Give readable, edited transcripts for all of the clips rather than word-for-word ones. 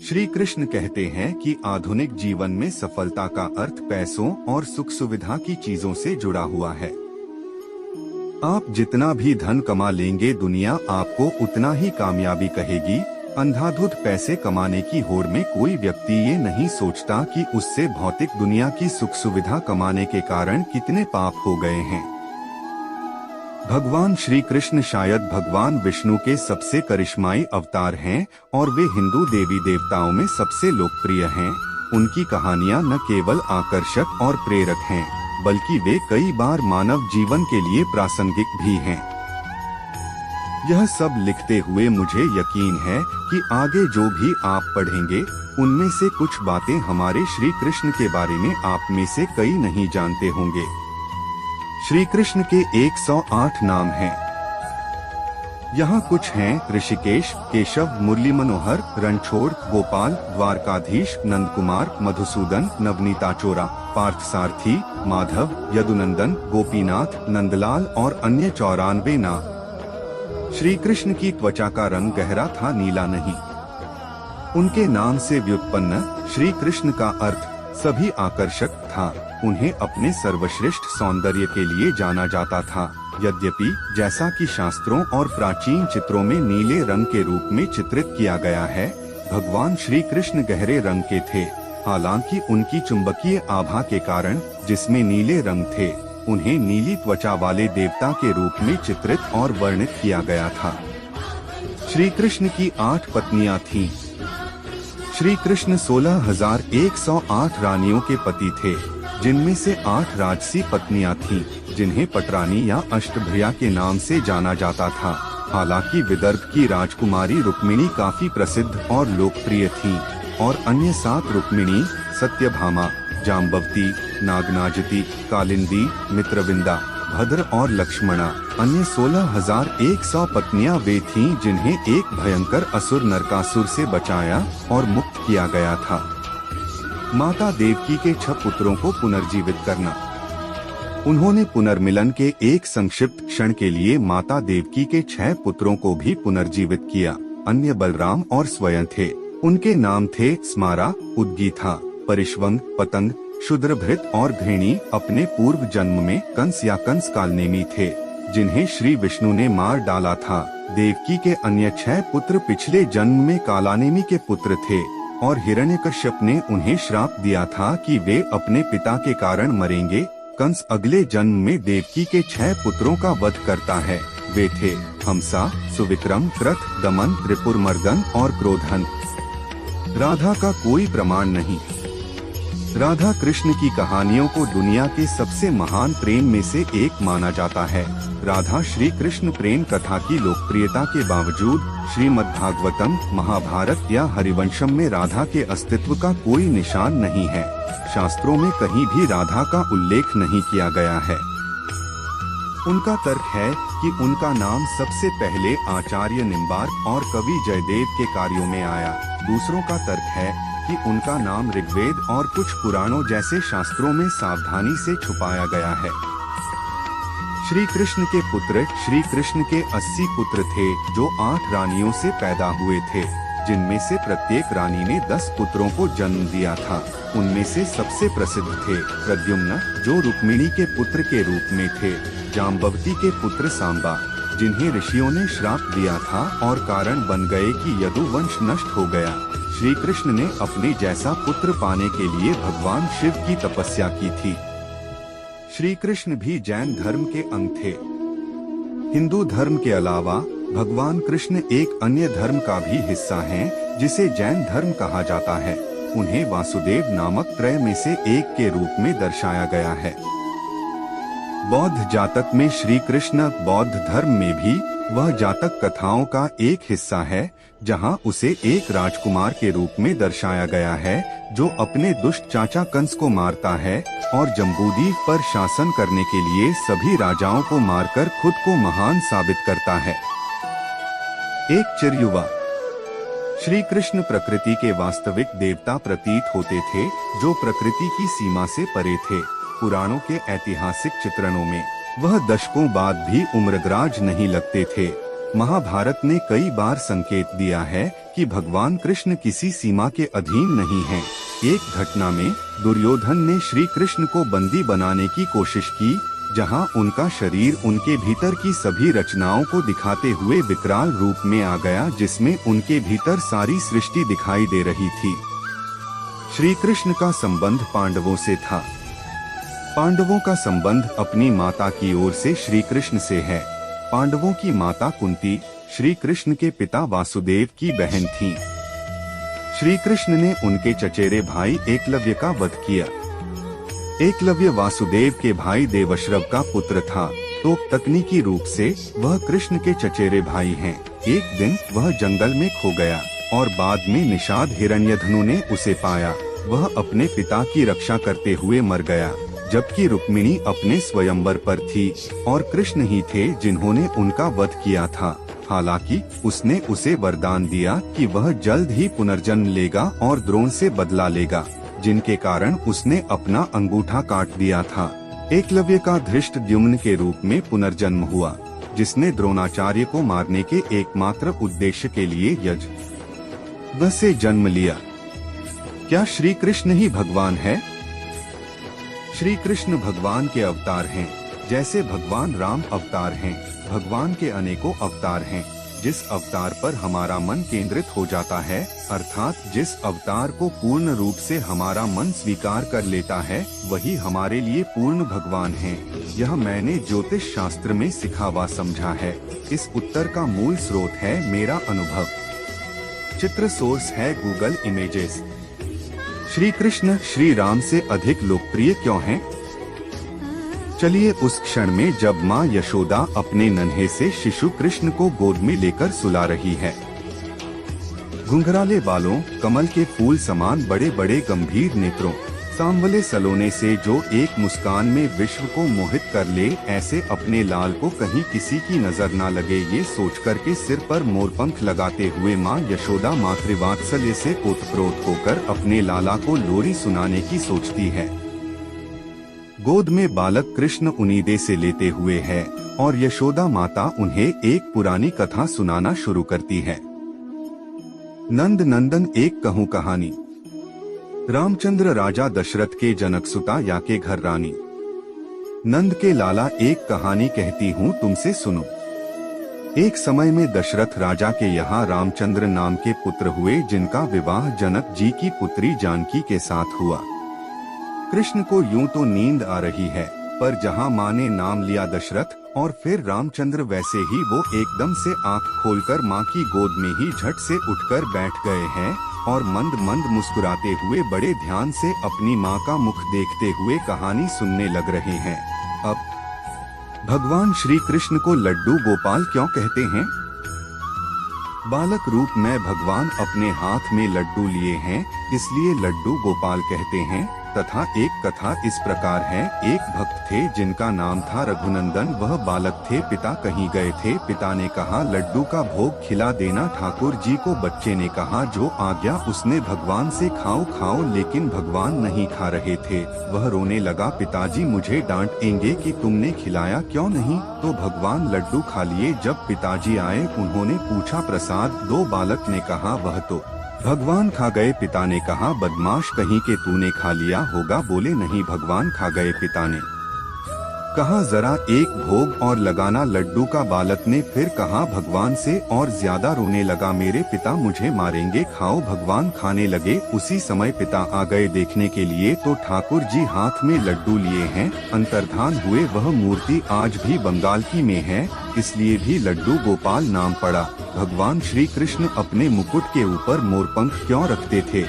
श्री कृष्ण कहते हैं कि आधुनिक जीवन में सफलता का अर्थ पैसों और सुख सुविधा की चीजों से जुड़ा हुआ है। आप जितना भी धन कमा लेंगे, दुनिया आपको उतना ही कामयाबी कहेगी। अंधाधुंध पैसे कमाने की होड़ में कोई व्यक्ति ये नहीं सोचता कि उससे भौतिक दुनिया की सुख सुविधा कमाने के कारण कितने पाप हो गए हैं। भगवान श्री कृष्ण शायद भगवान विष्णु के सबसे करिश्माई अवतार हैं और वे हिंदू देवी देवताओं में सबसे लोकप्रिय हैं। उनकी कहानियां न केवल आकर्षक और प्रेरक हैं, बल्कि वे कई बार मानव जीवन के लिए प्रासंगिक भी हैं। यह सब लिखते हुए मुझे यकीन है कि आगे जो भी आप पढ़ेंगे उनमें से कुछ बातें हमारे श्री कृष्ण के बारे में आप में से कई नहीं जानते होंगे। श्री कृष्ण के 108 नाम हैं। यहाँ कुछ हैं: ऋषिकेश, केशव, मुरली मनोहर, रणछोड़, गोपाल, द्वारकाधीश, नंदकुमार, मधुसूदन, नवनीताचोरा, पार्थसारथी, माधव, यदुनंदन, गोपीनाथ, नंदलाल और अन्य 94 नाम। श्री कृष्ण की त्वचा का रंग गहरा था, नीला नहीं। उनके नाम से व्युत्पन्न श्री कृष्ण का अर्थ सभी आकर्षक था। उन्हें अपने सर्वश्रेष्ठ सौंदर्य के लिए जाना जाता था। यद्यपि जैसा कि शास्त्रों और प्राचीन चित्रों में नीले रंग के रूप में चित्रित किया गया है, भगवान श्री कृष्ण गहरे रंग के थे। हालांकि उनकी चुंबकीय आभा के कारण, जिसमें नीले रंग थे, उन्हें नीली त्वचा वाले देवता के रूप में चित्रित और वर्णित किया गया था। श्री कृष्ण की 8 पत्नियां थीं। श्री कृष्ण 16,108 रानियों के पति थे, जिनमें से 8 राजसी पत्नियां थीं, जिन्हें पटरानी या अष्टभुजा के नाम से जाना जाता था। हालांकि विदर्भ की राजकुमारी रुक्मिणी काफी प्रसिद्ध और लोकप्रिय थीं, और अन्य 7 रुक्मिणी, सत्यभामा, जाम्बवती, नागनाजती, कालिंदी, मित्रविंदा, भद्र और लक्ष्मणा, अन्य 16,100 पत्नियां वे थीं जिन्हें एक भयंकर असुर नरकासुर से बचाया और मुक्त किया गया था। माता देवकी के 6 पुत्रों को पुनर्जीवित करना। उन्होंने पुनर्मिलन के एक संक्षिप्त क्षण के लिए माता देवकी के 6 पुत्रों को भी पुनर्जीवित किया। अन्य बलराम और स्वयं थे। उनके नाम थे स्मारा, उद्गीथा, परिश्वंग, पतंग, शूद्रभृत और घृणी। अपने पूर्व जन्म में कंस या कंस कालनेमी थे, जिन्हें श्री विष्णु ने मार डाला था। देवकी के अन्य 6 पुत्र पिछले जन्म में कालानेमी के पुत्र थे, और हिरण्यकश्यप ने उन्हें श्राप दिया था कि वे अपने पिता के कारण मरेंगे। कंस अगले जन्म में देवकी के 6 पुत्रों का वध करता है। वे थे हमसा, सुविक्रम, क्रथ, दमन, त्रिपुरमर्दन और क्रोधन। राधा का कोई प्रमाण नहीं। राधा कृष्ण की कहानियों को दुनिया के सबसे महान प्रेम में से एक माना जाता है। राधा श्री कृष्ण प्रेम कथा की लोकप्रियता के बावजूद श्रीमद्भागवतम, महाभारत या हरिवंशम में राधा के अस्तित्व का कोई निशान नहीं है। शास्त्रों में कहीं भी राधा का उल्लेख नहीं किया गया है। उनका तर्क है कि उनका नाम सबसे पहले आचार्य निम्बार्क और कवि जयदेव के कार्यों में आया। दूसरों का तर्क है कि उनका नाम ऋग्वेद और कुछ पुराणों जैसे शास्त्रों में सावधानी से छुपाया गया है। श्री कृष्ण के पुत्र श्री कृष्ण के 80 पुत्र थे, जो 8 रानियों से पैदा हुए थे, जिनमें से प्रत्येक रानी ने 10 पुत्रों को जन्म दिया था। उनमें से सबसे प्रसिद्ध थे प्रद्युम्न, जो रुक्मिणी के पुत्र के रूप में थे, जाम्बवती के पुत्र सांबा, जिन्हें ऋषियों ने श्राप दिया था और कारण बन गए कि यदुवंश नष्ट हो गया। श्री कृष्ण ने अपने जैसा पुत्र पाने के लिए भगवान शिव की तपस्या की थी। श्री कृष्ण भी जैन धर्म के अंग थे। हिंदू धर्म के अलावा भगवान कृष्ण एक अन्य धर्म का भी हिस्सा हैं, जिसे जैन धर्म कहा जाता है। उन्हें वासुदेव नामक त्रय में से एक के रूप में दर्शाया गया है। बौद्ध जातक में श्री कृष्ण बौद्ध धर्म में भी वह जातक कथाओं का एक हिस्सा है, जहां उसे एक राजकुमार के रूप में दर्शाया गया है, जो अपने दुष्ट चाचा कंस को मारता है और जम्बूद्वीप पर शासन करने के लिए सभी राजाओं को मारकर खुद को महान साबित करता है। एक चिरयुवा। श्री कृष्ण प्रकृति के वास्तविक देवता प्रतीत होते थे, जो प्रकृति की सीमा से परे थे। पुराणों के ऐतिहासिक चित्रणों में वह दशकों बाद भी उम्रदराज नहीं लगते थे। महाभारत ने कई बार संकेत दिया है कि भगवान कृष्ण किसी सीमा के अधीन नहीं हैं। एक घटना में दुर्योधन ने श्री कृष्ण को बंदी बनाने की कोशिश की, जहां उनका शरीर उनके भीतर की सभी रचनाओं को दिखाते हुए विकराल रूप में आ गया, जिसमें उनके भीतर सारी सृष्टि दिखाई दे रही थी। श्री कृष्ण का संबंध पांडवों से था। पांडवों का संबंध अपनी माता की ओर से श्री कृष्ण से है। पांडवों की माता कुंती श्री कृष्ण के पिता वासुदेव की बहन थीं। श्री कृष्ण ने उनके चचेरे भाई एकलव्य का वध किया। एकलव्य वासुदेव के भाई देवश्रव का पुत्र था, तो तकनीकी रूप से वह कृष्ण के चचेरे भाई हैं। एक दिन वह जंगल में खो गया और बाद में निषाद हिरण्यधनु ने उसे पाया। वह अपने पिता की रक्षा करते हुए मर गया, जबकि रुक्मिणी अपने स्वयंवर पर थी और कृष्ण ही थे जिन्होंने उनका वध किया था। हालांकि उसने उसे वरदान दिया कि वह जल्द ही पुनर्जन्म लेगा और द्रोण से बदला लेगा, जिनके कारण उसने अपना अंगूठा काट दिया था। एकलव्य का धृष्टद्युम्न के रूप में पुनर्जन्म हुआ, जिसने द्रोणाचार्य को मारने के एकमात्र उद्देश्य के लिए यज्ञ से जन्म लिया। क्या श्री कृष्ण ही भगवान है? श्री कृष्ण भगवान के अवतार हैं। जैसे भगवान राम अवतार हैं, भगवान के अनेकों अवतार हैं। जिस अवतार पर हमारा मन केंद्रित हो जाता है, अर्थात जिस अवतार को पूर्ण रूप से हमारा मन स्वीकार कर लेता है, वही हमारे लिए पूर्ण भगवान हैं। यह मैंने ज्योतिष शास्त्र में सीखा व समझा है। इस उत्तर का मूल स्रोत है मेरा अनुभव। चित्र सोर्स है गूगल इमेजेस। श्री कृष्ण श्री राम से अधिक लोकप्रिय क्यों हैं? चलिए उस क्षण में जब माँ यशोदा अपने नन्हे से शिशु कृष्ण को गोद में लेकर सुला रही है। घुंघराले बालों, कमल के फूल समान बड़े बड़े गंभीर नेत्रों, सांवले सलोने से जो एक मुस्कान में विश्व को मोहित कर ले, ऐसे अपने लाल को कहीं किसी की नजर ना लगे, ये सोचकर के सिर पर मोरपंख लगाते हुए माँ यशोदा मातृवात्सल्य से ओतप्रोत होकर अपने लाला को लोरी सुनाने की सोचती है। गोद में बालक कृष्ण उनीदे से लेते हुए है और यशोदा माता उन्हें एक पुरानी कथा सुनाना शुरू करती है। नंद नंदन एक कहूँ कहानी। रामचंद्र राजा दशरथ के जनकसुता या के घर रानी। नंद के लाला एक कहानी कहती हूँ तुमसे सुनो। एक समय में दशरथ राजा के यहाँ रामचंद्र नाम के पुत्र हुए, जिनका विवाह जनक जी की पुत्री जानकी के साथ हुआ। कृष्ण को यूं तो नींद आ रही है, पर जहाँ माँ ने नाम लिया दशरथ और फिर रामचंद्र, वैसे ही वो एकदम से आंख खोलकर माँ की गोद में ही झट से उठकर बैठ गए हैं और मंद मंद मुस्कुराते हुए बड़े ध्यान से अपनी माँ का मुख देखते हुए कहानी सुनने लग रहे हैं। अब भगवान श्री कृष्ण को लड्डू गोपाल क्यों कहते हैं? बालक रूप में भगवान अपने हाथ में लड्डू लिए हैं, इसलिए लड्डू गोपाल कहते हैं। तथा एक कथा इस प्रकार है। एक भक्त थे जिनका नाम था रघुनंदन। वह बालक थे, पिता कहीं गए थे। पिता ने कहा लड्डू का भोग खिला देना ठाकुर जी को। बच्चे ने कहा जो आज्ञा। उसने भगवान से खाओ खाओ, लेकिन भगवान नहीं खा रहे थे। वह रोने लगा, पिताजी मुझे डांटेंगे कि तुमने खिलाया क्यों नहीं। तो भगवान लड्डू खा लिए। जब पिताजी आए उन्होंने पूछा प्रसाद दो। बालक ने कहा वह तो भगवान खा गए। पिता ने कहा बदमाश कहीं के तूने खा लिया होगा। बोले नहीं भगवान खा गए। पिता ने कहा जरा एक भोग और लगाना लड्डू का। बालक ने फिर कहा भगवान से और ज्यादा रोने लगा, मेरे पिता मुझे मारेंगे, खाओ। भगवान खाने लगे। उसी समय पिता आ गए देखने के लिए, तो ठाकुर जी हाथ में लड्डू लिए हैं, अंतर्धान हुए। वह मूर्ति आज भी बंगाल की में है, इसलिए भी लड्डू गोपाल नाम पड़ा। भगवान श्री कृष्ण अपने मुकुट के ऊपर मोरपंख क्यों रखते थे?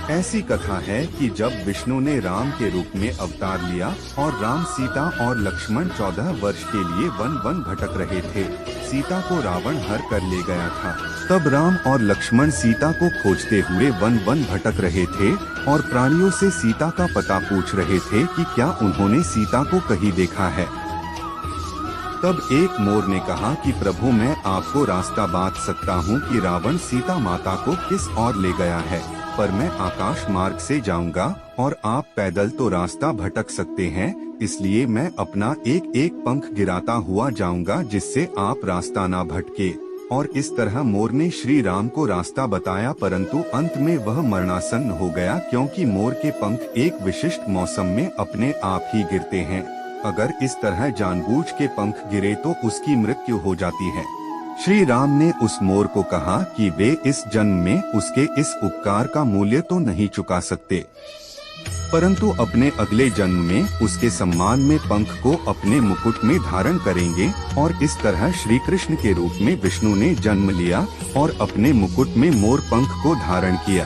ऐसी कथा है कि जब विष्णु ने राम के रूप में अवतार लिया और राम, सीता और लक्ष्मण 14 वर्ष के लिए वन भटक रहे थे। सीता को रावण हर कर ले गया था। तब राम और लक्ष्मण सीता को खोजते हुए वन भटक रहे थे और प्राणियों से सीता का पता पूछ रहे थे कि क्या उन्होंने सीता को कहीं देखा है। तब एक मोर ने कहा कि प्रभु मैं आपको रास्ता बात सकता हूँ कि रावण सीता माता को किस ओर ले गया है, पर मैं आकाश मार्ग से जाऊंगा और आप पैदल तो रास्ता भटक सकते हैं, इसलिए मैं अपना एक एक पंख गिराता हुआ जाऊंगा जिससे आप रास्ता ना भटके। और इस तरह मोर ने श्री राम को रास्ता बताया, परंतु अंत में वह मरणासन्न हो गया, क्योंकि मोर के पंख एक विशिष्ट मौसम में अपने आप ही गिरते हैं। अगर इस तरह जानबूझ के पंख गिरे तो उसकी मृत्यु हो जाती है। श्री राम ने उस मोर को कहा कि वे इस जन्म में उसके इस उपकार का मूल्य तो नहीं चुका सकते, परंतु अपने अगले जन्म में उसके सम्मान में पंख को अपने मुकुट में धारण करेंगे। और इस तरह श्री कृष्ण के रूप में विष्णु ने जन्म लिया और अपने मुकुट में मोर पंख को धारण किया।